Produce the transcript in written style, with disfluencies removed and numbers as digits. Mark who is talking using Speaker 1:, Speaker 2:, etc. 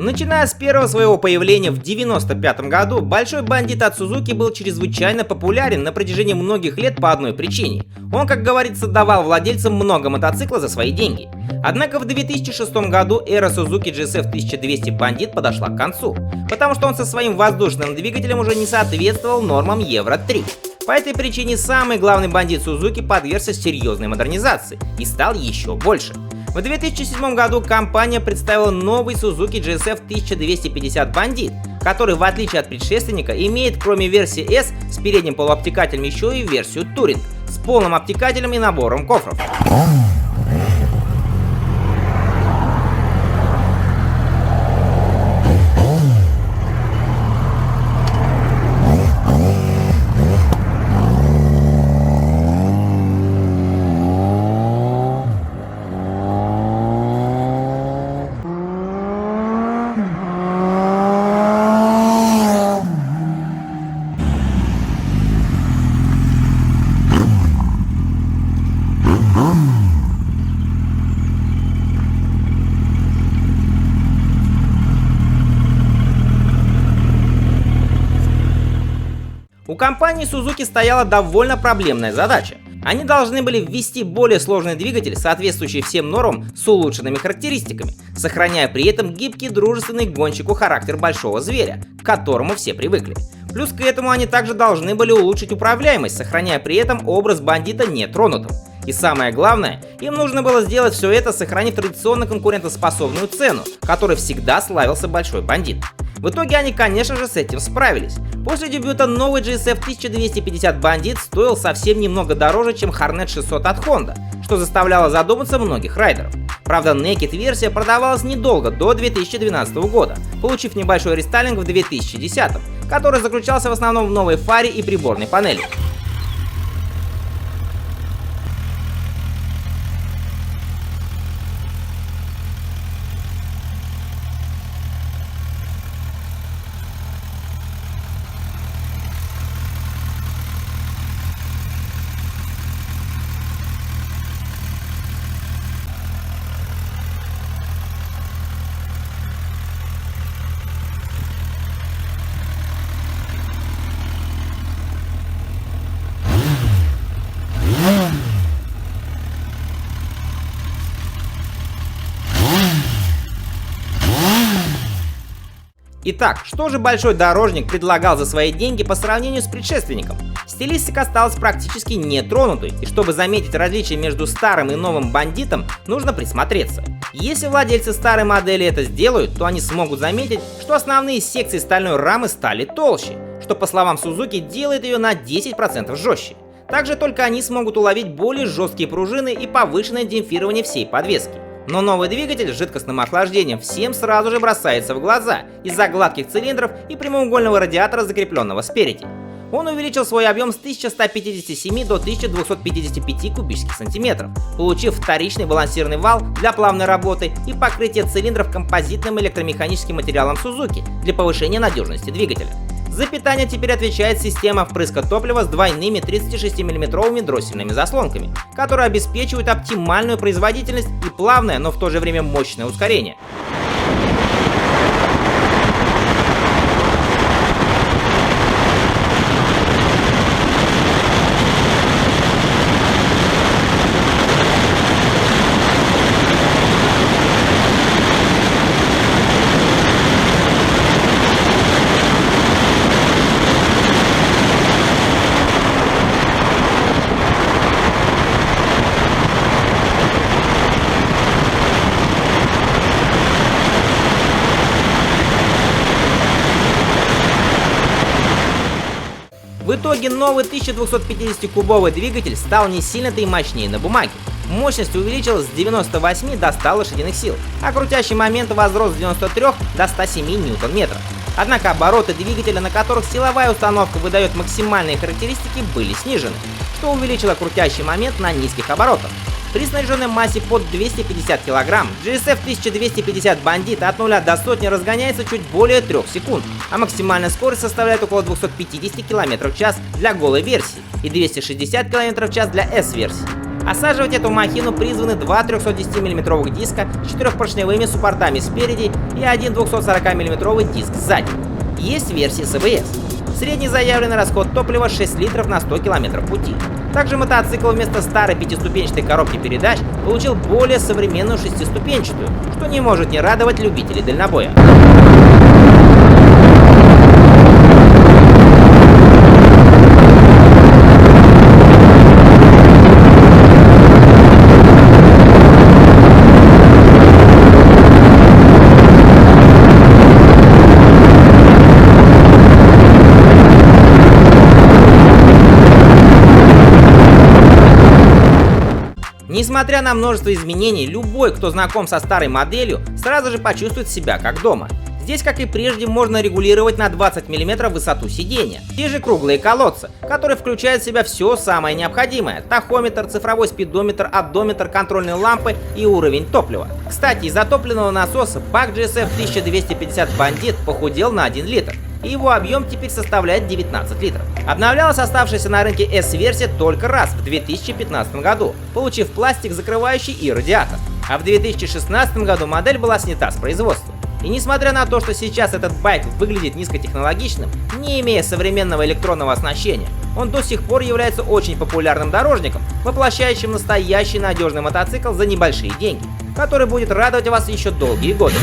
Speaker 1: Начиная с первого своего появления в 1995 году, Большой бандит от Сузуки был чрезвычайно популярен на протяжении многих лет по одной причине. Он, как говорится, давал владельцам много мотоцикла за свои деньги. Однако в 2006 году эра Suzuki GSF 1200 бандит подошла к концу, потому что он со своим воздушным двигателем уже не соответствовал нормам Евро-3. По этой причине самый главный бандит Suzuki подвергся серьезной модернизации и стал еще больше. В 2007 году компания представила новый Suzuki GSF 1250 бандит, который, в отличие от предшественника, имеет кроме версии S с передним полуобтекателем еще и версию Touring с полным обтекателем и набором кофров. У компании Suzuki стояла довольно проблемная задача. Они должны были ввести более сложный двигатель, соответствующий всем нормам с улучшенными характеристиками, сохраняя при этом гибкий, дружественный гонщику характер большого зверя, к которому все привыкли. Плюс к этому они также должны были улучшить управляемость, сохраняя при этом образ бандита нетронутым. И самое главное, им нужно было сделать все это, сохранив традиционно конкурентоспособную цену, которой всегда славился Большой бандит. В итоге они, конечно же, с этим справились. После дебюта новый GSF 1250 бандит стоил совсем немного дороже, чем Hornet 600 от Honda, что заставляло задуматься многих райдеров. Правда, Naked-версия продавалась недолго, до 2012 года, получив небольшой рестайлинг в 2010, который заключался в основном в новой фаре и приборной панели. Итак, что же Большой дорожник предлагал за свои деньги по сравнению с предшественником? Стилистика осталась практически нетронутой, и чтобы заметить различия между старым и новым бандитом, нужно присмотреться. Если владельцы старой модели это сделают, то они смогут заметить, что основные секции стальной рамы стали толще, что, по словам Suzuki, делает ее на 10% жестче. Также только они смогут уловить более жесткие пружины и повышенное демпфирование всей подвески. Но новый двигатель с жидкостным охлаждением всем сразу же бросается в глаза из-за гладких цилиндров и прямоугольного радиатора, закрепленного спереди. Он увеличил свой объем с 1157 до 1255 кубических сантиметров, получив вторичный балансирный вал для плавной работы и покрытие цилиндров композитным электромеханическим материалом Suzuki для повышения надежности двигателя. За питание теперь отвечает система впрыска топлива с двойными 36-мм дроссельными заслонками, которые обеспечивают оптимальную производительность и плавное, но в то же время мощное ускорение. В итоге новый 1250-кубовый двигатель стал не сильно-то и мощнее на бумаге. Мощность увеличилась с 98 до 100 лошадиных сил, а крутящий момент возрос с 93 до 107 ньютон-метров. Однако обороты двигателя, на которых силовая установка выдает максимальные характеристики, были снижены, что увеличило крутящий момент на низких оборотах. При снаряженной массе под 250 кг GSF 1250 бандит от 0 до сотни разгоняется чуть более 3 секунд, а максимальная скорость составляет около 250 км в час для голой версии и 260 км в час для S-версии. Осаживать эту махину призваны два 310 мм диска с 4-поршневыми суппортами спереди и один 240 мм диск сзади. Есть версии с АБС. Средний заявленный расход топлива 6 литров на 100 км пути. Также мотоцикл вместо старой пятиступенчатой коробки передач получил более современную шестиступенчатую, что не может не радовать любителей дальнобоя. Несмотря на множество изменений, любой, кто знаком со старой моделью, сразу же почувствует себя как дома. Здесь, как и прежде, можно регулировать на 20 мм высоту сидения. Те же круглые колодцы, которые включают в себя все самое необходимое: тахометр, цифровой спидометр, одометр, контрольные лампы и уровень топлива. Кстати, из-за топливного насоса бак GSF 1250 Bandit похудел на 1 литр. И его объем теперь составляет 19 литров. Обновлялась оставшаяся на рынке S-версия только раз в 2015 году, получив пластик, закрывающий и радиатор. А в 2016 году модель была снята с производства. И несмотря на то, что сейчас этот байк выглядит низкотехнологичным, не имея современного электронного оснащения, он до сих пор является очень популярным дорожником, воплощающим настоящий надежный мотоцикл за небольшие деньги, который будет радовать вас еще долгие годы.